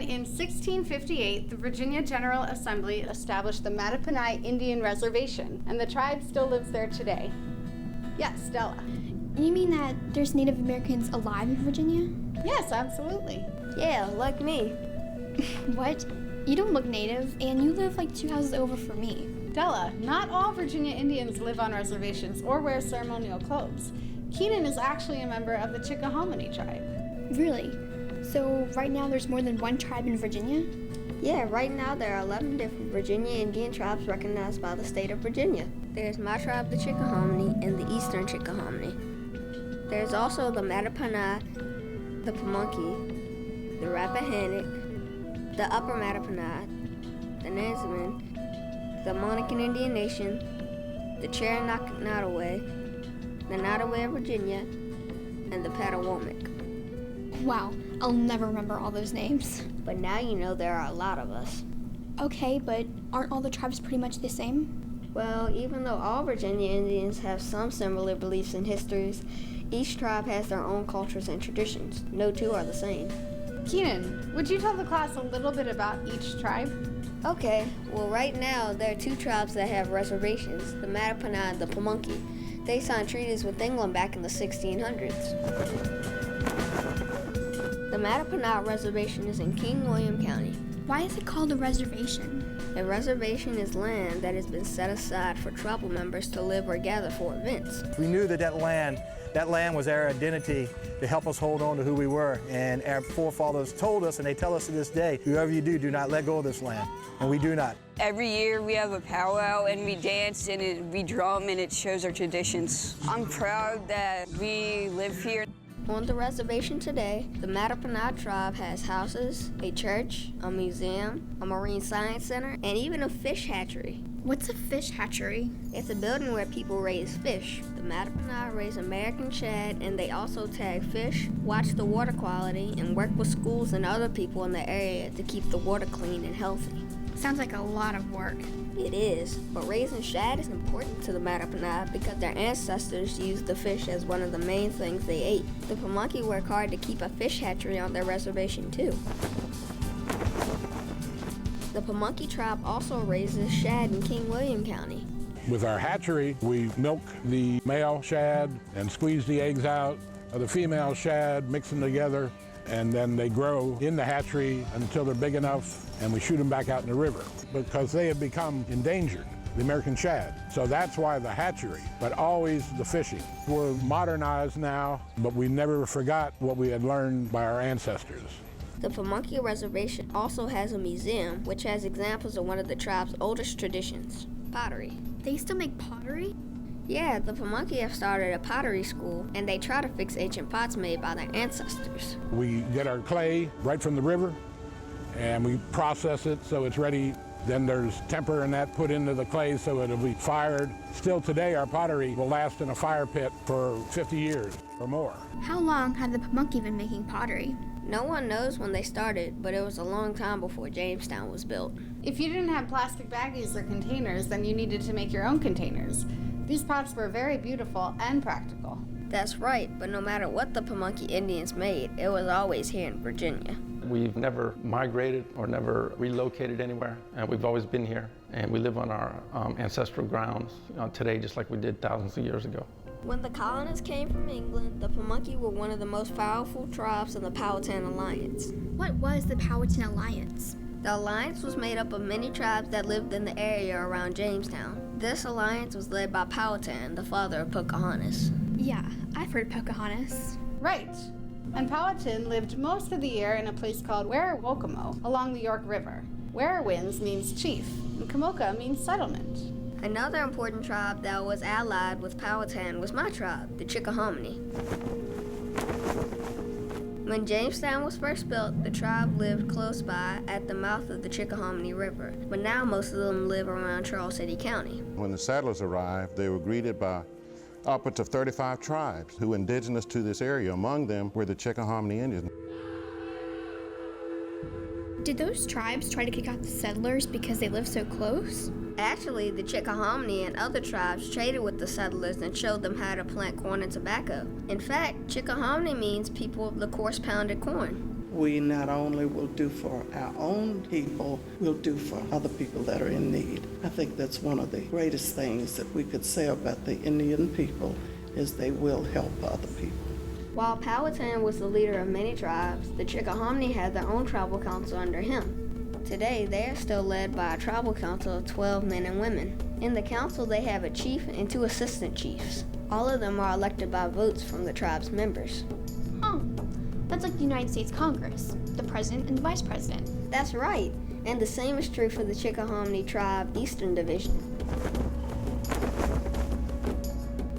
Then in 1658, the Virginia General Assembly established the Mattaponi Indian Reservation, and the tribe still lives there today. Yes, Stella. You mean that there's Native Americans alive in Virginia? Yes, absolutely. Yeah, like me. What? You don't look Native, and you live like 2 houses over from me. Della, not all Virginia Indians live on reservations or wear ceremonial clothes. Keenan is actually a member of the Chickahominy tribe. Really? So right now there's more than one tribe in Virginia? Yeah, right now there are 11 different Virginia Indian tribes recognized by the state of Virginia. There's my tribe, the Chickahominy, and the Eastern Chickahominy. There's also the Mattaponi, the Pamunkey, the Rappahannock, the Upper Mattaponi, the Nansemond, the Monacan Indian Nation, the Cherokee-Nottoway, the Nottoway of Virginia, and the Patawomic. Wow, I'll never remember all those names. But now you know there are a lot of us. Okay, but aren't all the tribes pretty much the same? Well, even though all Virginia Indians have some similar beliefs and histories, each tribe has their own cultures and traditions. No two are the same. Keenan, would you tell the class a little bit about each tribe? Okay, well right now there are two tribes that have reservations, the Mattaponi and the Pamunkey. They signed treaties with England back in the 1600s. The Mattaponi Reservation is in King William County. Why is it called a reservation? A reservation is land that has been set aside for tribal members to live or gather for events. We knew that land was our identity to help us hold on to who we were. And our forefathers told us, and they tell us to this day, whoever you do not let go of this land. And we do not. Every year we have a powwow and we dance and we drum and it shows our traditions. I'm proud that we live here. On the reservation today, the Mattaponi tribe has houses, a church, a museum, a marine science center, and even a fish hatchery. What's a fish hatchery? It's a building where people raise fish. The Mattaponi raise American shad, and they also tag fish, watch the water quality, and work with schools and other people in the area to keep the water clean and healthy. Sounds like a lot of work. It is, but raising shad is important to the Mattaponi because their ancestors used the fish as one of the main things they ate. The Pamunkey work hard to keep a fish hatchery on their reservation too. The Pamunkey tribe also raises shad in King William County. With our hatchery, we milk the male shad and squeeze the eggs out of the female shad, mix them together, and then they grow in the hatchery until they're big enough, and we shoot them back out in the river because they have become endangered, the American shad. So that's why the hatchery, but always the fishing. We're modernized now, but we never forgot what we had learned by our ancestors. The Pamunkey Reservation also has a museum which has examples of one of the tribe's oldest traditions, pottery. They still make pottery? Yeah, the Pamunkey have started a pottery school, and they try to fix ancient pots made by their ancestors. We get our clay right from the river, and we process it so it's ready. Then there's temper and that put into the clay so it'll be fired. Still today, our pottery will last in a fire pit for 50 years or more. How long have the Pamunkey been making pottery? No one knows when they started, but it was a long time before Jamestown was built. If you didn't have plastic baggies or containers, then you needed to make your own containers. These pots were very beautiful and practical. That's right, but no matter what the Pamunkey Indians made, it was always here in Virginia. We've never migrated or never relocated anywhere, and we've always been here, and we live on our ancestral grounds today just like we did thousands of years ago. When the colonists came from England, the Pamunkey were one of the most powerful tribes in the Powhatan Alliance. What was the Powhatan Alliance? The alliance was made up of many tribes that lived in the area around Jamestown. This alliance was led by Powhatan, the father of Pocahontas. Yeah, I've heard Pocahontas. Right. And Powhatan lived most of the year in a place called Werowocomo along the York River. Werowins means chief, and Komoka means settlement. Another important tribe that was allied with Powhatan was my tribe, the Chickahominy. When Jamestown was first built, the tribe lived close by at the mouth of the Chickahominy River, but now most of them live around Charles City County. When the settlers arrived, they were greeted by upwards of 35 tribes who were indigenous to this area. Among them were the Chickahominy Indians. Did those tribes try to kick out the settlers because they lived so close? Actually, the Chickahominy and other tribes traded with the settlers and showed them how to plant corn and tobacco. In fact, Chickahominy means people of the coarse pounded corn. we not only will do for our own people, we'll do for other people that are in need. I think that's one of the greatest things that we could say about the Indian people is they will help other people. While Powhatan was the leader of many tribes, the Chickahominy had their own tribal council under him. Today, they are still led by a tribal council of 12 men and women. In the council, they have a chief and 2 assistant chiefs. All of them are elected by votes from the tribe's members. Oh, that's like the United States Congress, the president and the vice president. That's right, and the same is true for the Chickahominy Tribe Eastern Division.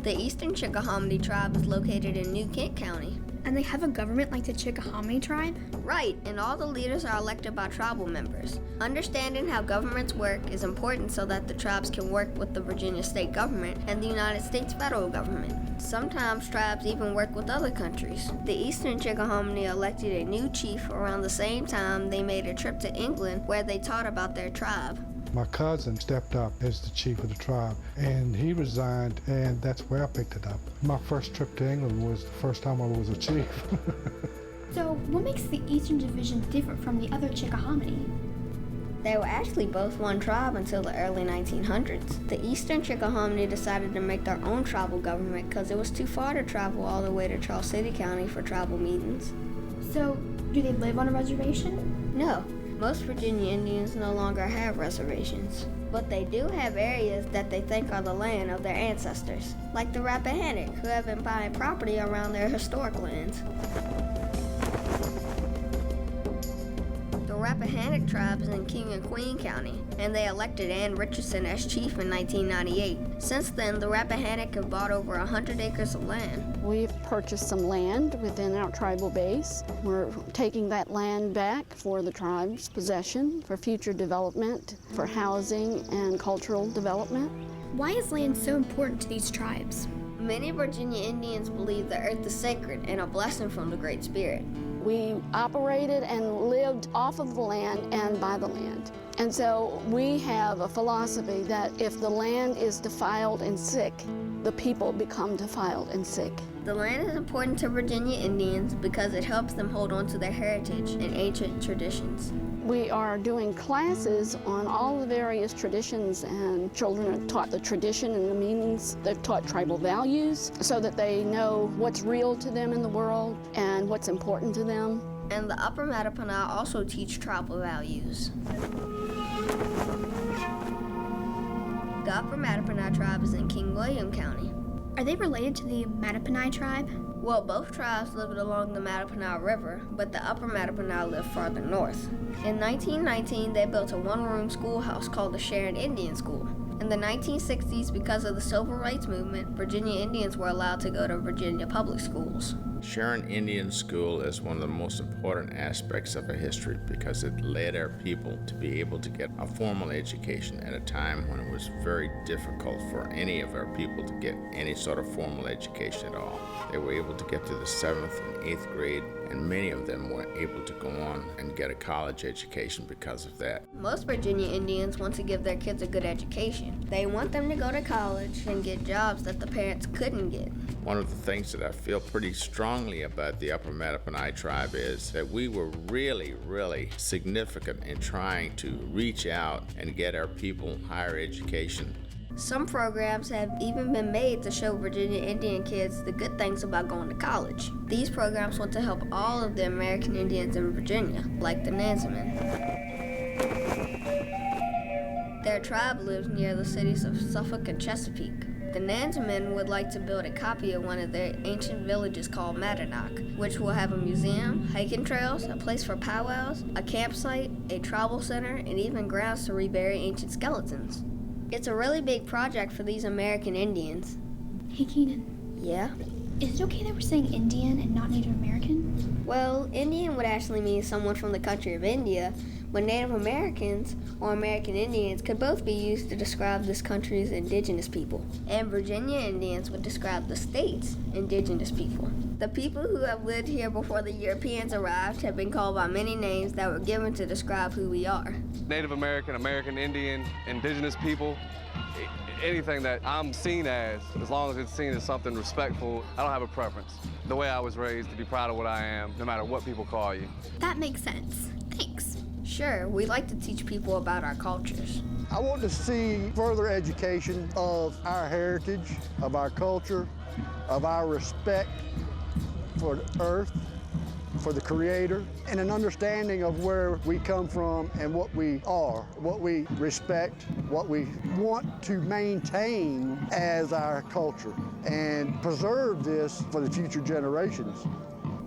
The Eastern Chickahominy Tribe is located in New Kent County. And they have a government like the Chickahominy tribe? Right, and all the leaders are elected by tribal members. Understanding how governments work is important so that the tribes can work with the Virginia state government and the United States federal government. Sometimes tribes even work with other countries. The Eastern Chickahominy elected a new chief around the same time they made a trip to England where they taught about their tribe. My cousin stepped up as the chief of the tribe, and he resigned, and that's where I picked it up. My first trip to England was the first time I was a chief. So what makes the Eastern Division different from the other Chickahominy? They were actually both one tribe until the early 1900s. The Eastern Chickahominy decided to make their own tribal government because it was too far to travel all the way to Charles City County for tribal meetings. So, do they live on a reservation? No. Most Virginia Indians no longer have reservations, but they do have areas that they think are the land of their ancestors, like the Rappahannock, who have been buying property around their historic lands. The Rappahannock tribe is in King and Queen County, and they elected Ann Richardson as chief in 1998. Since then, the Rappahannock have bought over 100 acres of land. We've purchased some land within our tribal base. We're taking that land back for the tribe's possession, for future development, for housing and cultural development. Why is land so important to these tribes? Many Virginia Indians believe the earth is sacred and a blessing from the Great Spirit. We operated and lived off of the land and by the land. And so we have a philosophy that if the land is defiled and sick, the people become defiled and sick. The land is important to Virginia Indians because it helps them hold on to their heritage and ancient traditions. We are doing classes on all the various traditions, and children are taught the tradition and the meanings. They're taught tribal values so that they know what's real to them in the world and what's important to them. And the Upper Mattaponi also teach tribal values. The Upper Mattaponi tribe is in King William County. Are they related to the Mattaponi tribe? Well, both tribes lived along the Mattaponi River, but the Upper Mattaponi lived farther north. In 1919, they built a one-room schoolhouse called the Sharon Indian School. In the 1960s, because of the Civil Rights Movement, Virginia Indians were allowed to go to Virginia public schools. Sharon Indian School is one of the most important aspects of our history because it led our people to be able to get a formal education at a time when it was very difficult for any of our people to get any sort of formal education at all. They were able to get to the 7th and 8th grade, and many of them were able to go on and get a college education because of that. Most Virginia Indians want to give their kids a good education. They want them to go to college and get jobs that the parents couldn't get. One of the things that I feel pretty strongly about the Upper Mattaponi tribe is that we were really, really significant in trying to reach out and get our people higher education. Some programs have even been made to show Virginia Indian kids the good things about going to college. These programs want to help all of the American Indians in Virginia, like the Nansemond. Their tribe lives near the cities of Suffolk and Chesapeake. The Nansemond would like to build a copy of one of their ancient villages called Mattanock, which will have a museum, hiking trails, a place for powwows, a campsite, a tribal center, and even grounds to rebury ancient skeletons. It's a really big project for these American Indians. Hey, Keenan. Yeah? Is it okay that we're saying Indian and not Native American? Well, Indian would actually mean someone from the country of India, but Native Americans or American Indians could both be used to describe this country's indigenous people. And Virginia Indians would describe the state's indigenous people. The people who have lived here before the Europeans arrived have been called by many names that were given to describe who we are. Native American, American Indian, indigenous people, anything that I'm seen as long as it's seen as something respectful, I don't have a preference. The way I was raised, to be proud of what I am, no matter what people call you. That makes sense. Thanks. Sure, we like to teach people about our cultures. I want to see further education of our heritage, of our culture, of our respect for the earth, for the Creator, and an understanding of where we come from and what we are, what we respect, what we want to maintain as our culture, and preserve this for the future generations.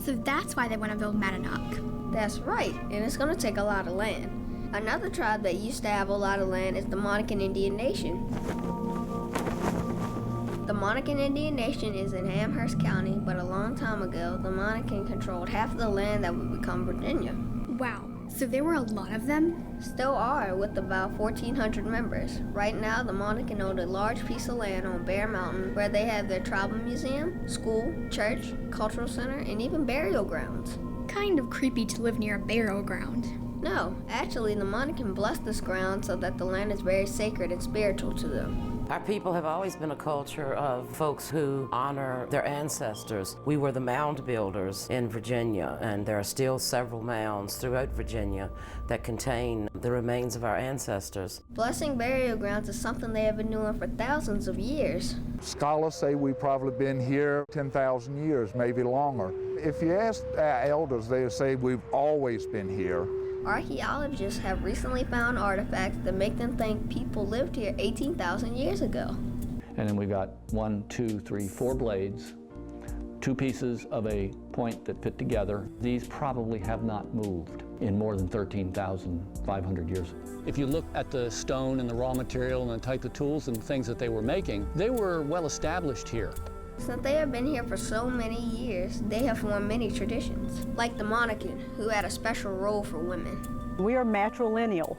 So that's why they want to build Mattanock. That's right, and it's going to take a lot of land. Another tribe that used to have a lot of land is the Monacan Indian Nation. The Monacan Indian Nation is in Amherst County, but a long time ago, the Monacan controlled half of the land that would become Virginia. Wow, so there were a lot of them? Still are, with about 1,400 members. Right now, the Monacan own a large piece of land on Bear Mountain where they have their tribal museum, school, church, cultural center, and even burial grounds. Kind of creepy to live near a burial ground. No, actually, the Monacan blessed this ground so that the land is very sacred and spiritual to them. Our people have always been a culture of folks who honor their ancestors. We were the mound builders in Virginia, and there are still several mounds throughout Virginia that contain the remains of our ancestors. Blessing burial grounds is something they have been doing for thousands of years. Scholars say we've probably been here 10,000 years, maybe longer. If you ask our elders, they'll say we've always been here. Archaeologists have recently found artifacts that make them think people lived here 18,000 years ago. And then we've got 1, 2, 3, 4 blades, 2 pieces of a point that fit together. These probably have not moved in more than 13,500 years. If you look at the stone and the raw material and the type of tools and things that they were making, they were well established here. Since they have been here for so many years, they have formed many traditions, like the Monacan, who had a special role for women. We are matrilineal.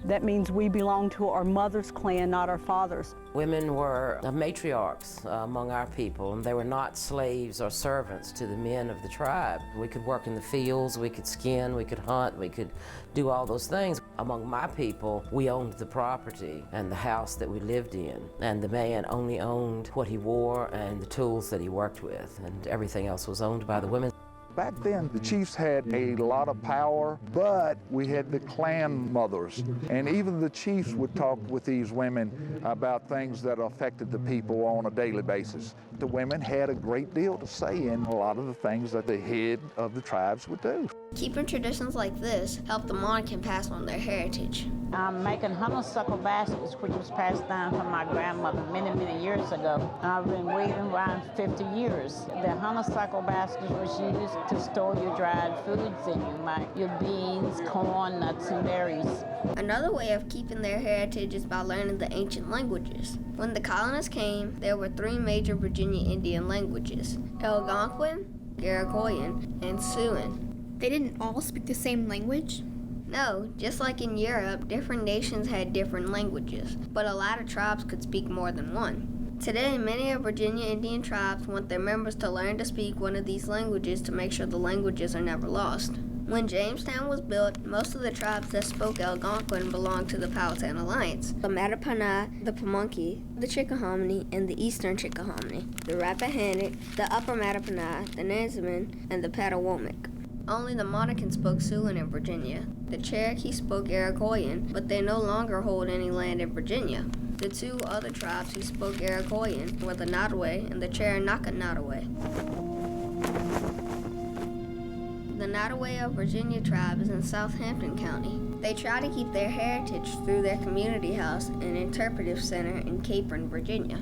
That means we belong to our mother's clan, not our father's. Women were matriarchs among our people, and they were not slaves or servants to the men of the tribe. We could work in the fields, we could skin, we could hunt, we could do all those things. Among my people, we owned the property and the house that we lived in, and the man only owned what he wore and the tools that he worked with, and everything else was owned by the women. Back then, the chiefs had a lot of power, but we had the clan mothers. And even the chiefs would talk with these women about things that affected the people on a daily basis. The women had a great deal to say in a lot of the things that the head of the tribes would do. Keeping traditions like this help the Monacan pass on their heritage. I'm making honeysuckle baskets, which was passed down from my grandmother many, many years ago. I've been weaving around 50 years. The honeysuckle basket was used to store your dried foods in, like your beans, corn, nuts, and berries. Another way of keeping their heritage is by learning the ancient languages. When the colonists came, there were 3 major Virginia Indian languages: Algonquin, Iroquoian, and Siouan. They didn't all speak the same language? No, just like in Europe, different nations had different languages, but a lot of tribes could speak more than one. Today, many of Virginia Indian tribes want their members to learn to speak one of these languages to make sure the languages are never lost. When Jamestown was built, most of the tribes that spoke Algonquin belonged to the Powhatan Alliance: the Mattaponi, the Pamunkey, the Chickahominy, and the Eastern Chickahominy, the Rappahannock, the Upper Mattaponi, the Nansemond, and the Patawomic. Only the Monacan spoke Siouan in Virginia. The Cherokee spoke Iroquoian, but they no longer hold any land in Virginia. The 2 other tribes who spoke Iroquoian were the Nottoway and the Cherokee-Nottoway. The Nottoway of Virginia tribe is in Southampton County. They try to keep their heritage through their community house and interpretive center in Capron, Virginia.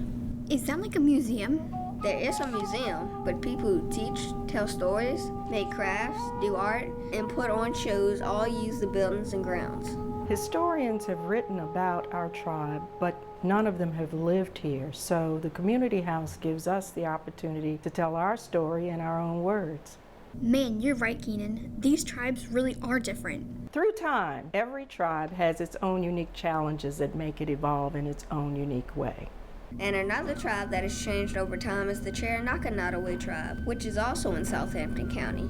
Is that like a museum? There is a museum, but people who teach, tell stories, make crafts, do art, and put on shows all use the buildings and grounds. Historians have written about our tribe, but none of them have lived here, so the community house gives us the opportunity to tell our story in our own words. Man, you're right, Keenan. These tribes really are different. Through time, every tribe has its own unique challenges that make it evolve in its own unique way. And another tribe that has changed over time is the Cherokee-Nottoway tribe, which is also in Southampton County.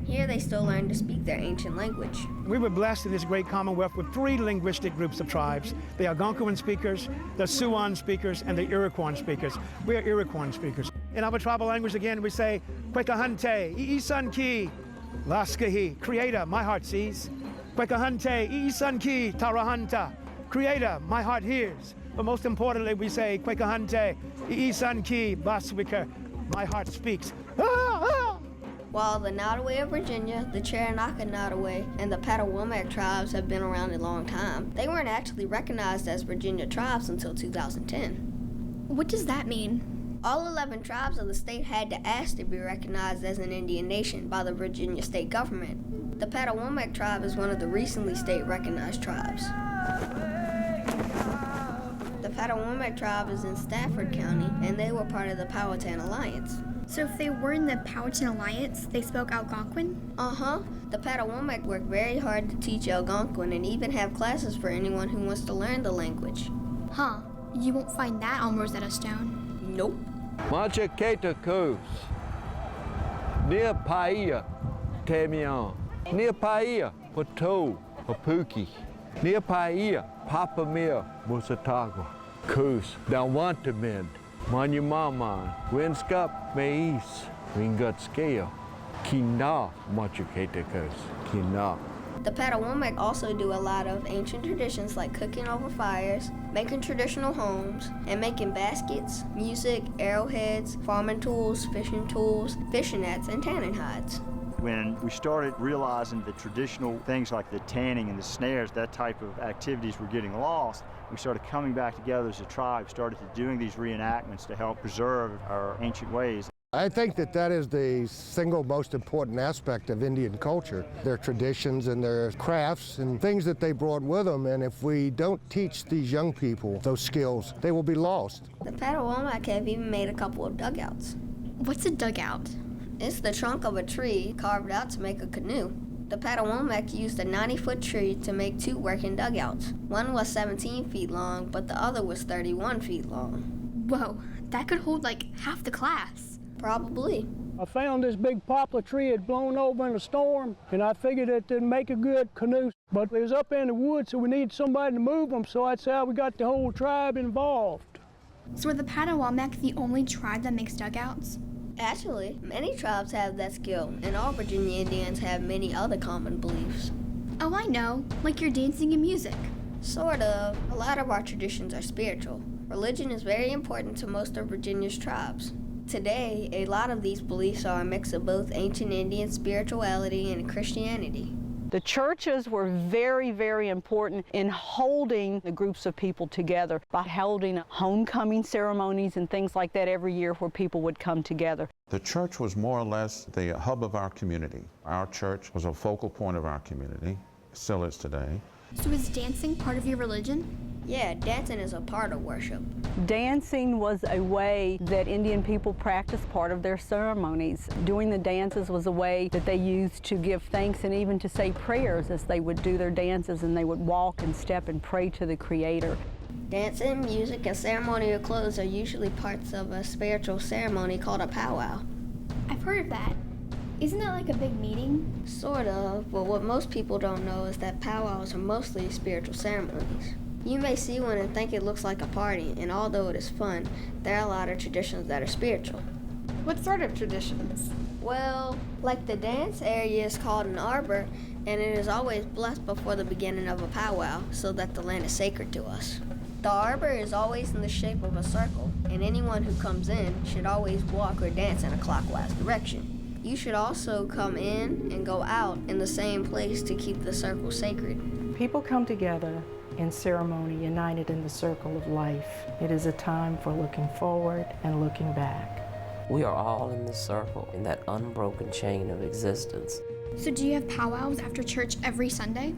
Here they still learn to speak their ancient language. We were blessed in this great Commonwealth with 3 linguistic groups of tribes: the Algonquin speakers, the Siouan speakers, and the Iroquois speakers. We are Iroquois speakers. In our tribal language, again, we say, Kwekahante, Iisanki, Laskahi, Creator, my heart sees. Kwekahante, Iisanki, Tarahanta, Creator, my heart hears. But most importantly, we say, Kwekahante, Iisanki, Baswika, my heart speaks. While the Nottoway of Virginia, the Cherokee-Nottoway, and the Patawomack tribes have been around a long time, they weren't actually recognized as Virginia tribes until 2010. What does that mean? All 11 tribes of the state had to ask to be recognized as an Indian nation by the Virginia state government. The Patawomack tribe is one of the recently state-recognized tribes. The Patawomack tribe is in Stafford County, and they were part of the Powhatan Alliance. So if they were in the Powhatan Alliance, they spoke Algonquin? Uh-huh. The Patawomack worked very hard to teach Algonquin and even have classes for anyone who wants to learn the language. Huh. You won't find that on Rosetta Stone. Nope. Machaketa Coast. Near Paia, Tamian. Near Paia, Pato, Papuki. Near Paia, Papamia, Musatagua. Coast, Dalwantamid. Manumama, Winskap, Mais, Wingutscale, Kina, Machaketa Coast, Kina. The Patawomack also do a lot of ancient traditions like cooking over fires, making traditional homes, and making baskets, music, arrowheads, farming tools, fishing nets, and tanning hides. When we started realizing the traditional things like the tanning and the snares, that type of activities were getting lost, we started coming back together as a tribe, started doing these reenactments to help preserve our ancient ways. I think that is the single most important aspect of Indian culture, their traditions and their crafts and things that they brought with them. And if we don't teach these young people those skills, they will be lost. The Patawomack have even made a couple of dugouts. What's a dugout? It's the trunk of a tree carved out to make a canoe. The Patawomack used a 90-foot tree to make 2 working dugouts. One was 17 feet long, but the other was 31 feet long. Whoa, that could hold like half the class. Probably. I found this big poplar tree had blown over in a storm, and I figured it didn't make a good canoe. But it was up in the woods, so we needed somebody to move them, so that's how we got the whole tribe involved. So are the Patawomack the only tribe that makes dugouts? Actually, many tribes have that skill, and all Virginia Indians have many other common beliefs. Oh, I know, like your dancing and music. Sort of. A lot of our traditions are spiritual. Religion is very important to most of Virginia's tribes. Today, a lot of these beliefs are a mix of both ancient Indian spirituality and Christianity. The churches were very, very important in holding the groups of people together by holding homecoming ceremonies and things like that every year where people would come together. The church was more or less the hub of our community. Our church was a focal point of our community, still is today. So is dancing part of your religion? Yeah, dancing is a part of worship. Dancing was a way that Indian people practiced part of their ceremonies. Doing the dances was a way that they used to give thanks and even to say prayers as they would do their dances, and they would walk and step and pray to the Creator. Dancing, music, and ceremonial clothes are usually parts of a spiritual ceremony called a powwow. I've heard of that. Isn't that like a big meeting? Sort of, but what most people don't know is that powwows are mostly spiritual ceremonies. You may see one and think it looks like a party, and although it is fun, there are a lot of traditions that are spiritual. What sort of traditions? Well, like the dance area is called an arbor, and it is always blessed before the beginning of a powwow so that the land is sacred to us. The arbor is always in the shape of a circle, and anyone who comes in should always walk or dance in a clockwise direction. You should also come in and go out in the same place to keep the circle sacred. People come together in ceremony, united in the circle of life. It is a time for looking forward and looking back. We are all in this circle, in that unbroken chain of existence. So do you have powwows after church every Sunday?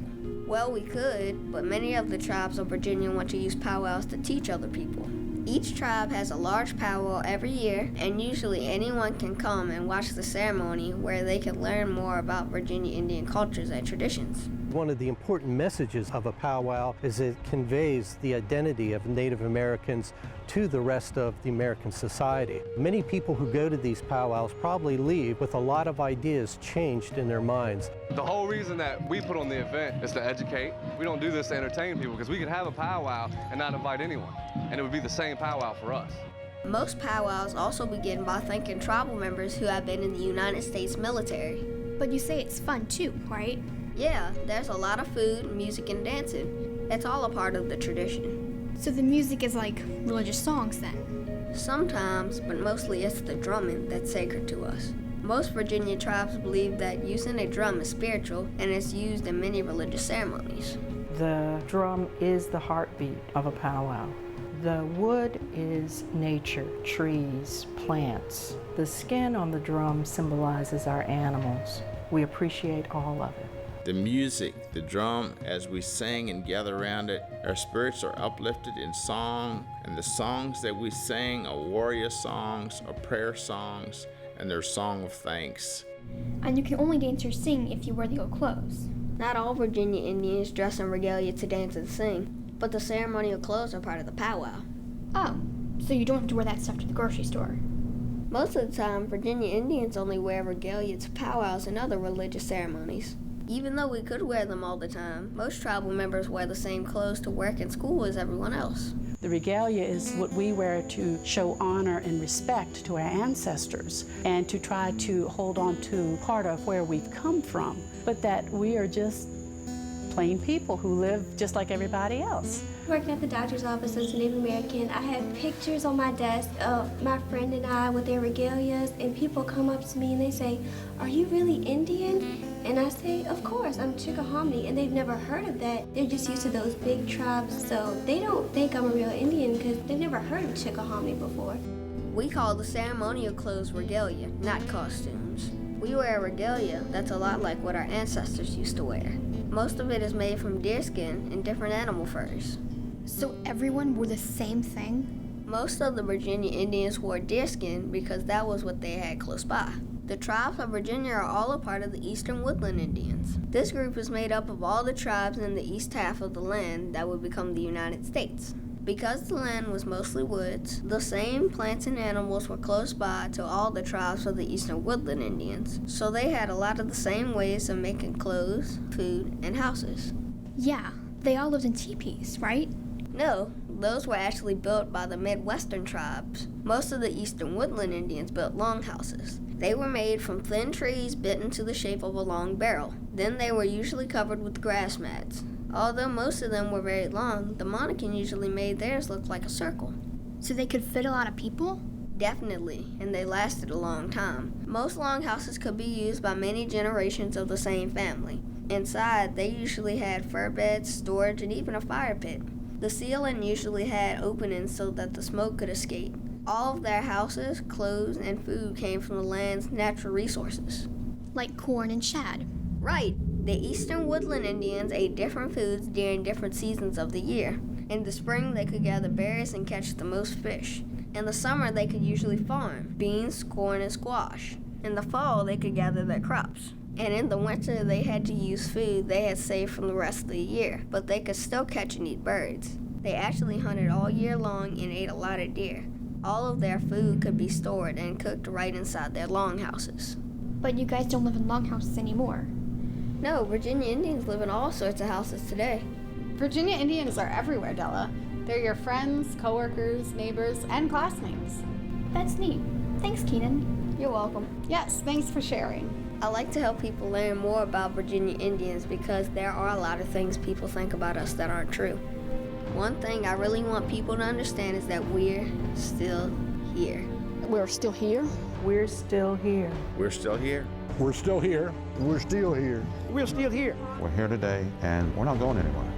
Well, we could, but many of the tribes of Virginia want to use powwows to teach other people. Each tribe has a large powwow every year, and usually anyone can come and watch the ceremony where they can learn more about Virginia Indian cultures and traditions. One of the important messages of a powwow is it conveys the identity of Native Americans to the rest of the American society. Many people who go to these powwows probably leave with a lot of ideas changed in their minds. The whole reason that we put on the event is to educate. We don't do this to entertain people because we could have a powwow and not invite anyone, and it would be the same powwow for us. Most powwows also begin by thanking tribal members who have been in the United States military. But you say it's fun too, right? Yeah, there's a lot of food, music, and dancing. It's all a part of the tradition. So the music is like religious songs then? Sometimes, but mostly it's the drumming that's sacred to us. Most Virginia tribes believe that using a drum is spiritual and it's used in many religious ceremonies. The drum is the heartbeat of a powwow. The wood is nature, trees, plants. The skin on the drum symbolizes our animals. We appreciate all of it. The music, the drum, as we sing and gather around it, our spirits are uplifted in song, and the songs that we sing are warrior songs or prayer songs, and they're song of thanks. And you can only dance or sing if you wear the old clothes. Not all Virginia Indians dress in regalia to dance and sing, but the ceremonial clothes are part of the powwow. Oh, so you don't have to wear that stuff to the grocery store? Most of the time, Virginia Indians only wear regalia to powwows and other religious ceremonies. Even though we could wear them all the time, most tribal members wear the same clothes to work and school as everyone else. The regalia is what we wear to show honor and respect to our ancestors and to try to hold on to part of where we've come from, but that we are just plain people who live just like everybody else. Working at the doctor's office as a Native American, I have pictures on my desk of my friend and I with their regalias, and people come up to me and they say, "Are you really Indian?" And I say, "Of course, I'm Chickahominy," and they've never heard of that. They're just used to those big tribes, so they don't think I'm a real Indian because they've never heard of Chickahominy before. We call the ceremonial clothes regalia, not costumes. We wear a regalia that's a lot like what our ancestors used to wear. Most of it is made from deerskin and different animal furs. So everyone wore the same thing? Most of the Virginia Indians wore deerskin because that was what they had close by. The tribes of Virginia are all a part of the Eastern Woodland Indians. This group is made up of all the tribes in the east half of the land that would become the United States. Because the land was mostly woods, the same plants and animals were close by to all the tribes of the Eastern Woodland Indians, so they had a lot of the same ways of making clothes, food, and houses. Yeah, they all lived in teepees, right? No, those were actually built by the Midwestern tribes. Most of the Eastern Woodland Indians built longhouses. They were made from thin trees bit into the shape of a long barrel. Then they were usually covered with grass mats. Although most of them were very long, the Monacan usually made theirs look like a circle. So they could fit a lot of people? Definitely, and they lasted a long time. Most longhouses could be used by many generations of the same family. Inside, they usually had fur beds, storage, and even a fire pit. The ceiling usually had openings so that the smoke could escape. All of their houses, clothes, and food came from the land's natural resources. Like corn and shad. Right. The Eastern Woodland Indians ate different foods during different seasons of the year. In the spring, they could gather berries and catch the most fish. In the summer, they could usually farm beans, corn, and squash. In the fall, they could gather their crops. And in the winter, they had to use food they had saved from the rest of the year, but they could still catch and eat birds. They actually hunted all year long and ate a lot of deer. All of their food could be stored and cooked right inside their longhouses. But you guys don't live in longhouses anymore. No, Virginia Indians live in all sorts of houses today. Virginia Indians are everywhere, Della. They're your friends, coworkers, neighbors, and classmates. That's neat. Thanks, Keenan. You're welcome. Yes, thanks for sharing. I like to help people learn more about Virginia Indians because there are a lot of things people think about us that aren't true. One thing I really want people to understand is that we're still here. We're still here. We're still here. We're still here. We're still here. We're still here. We're still here. We're here today, and we're not going anywhere.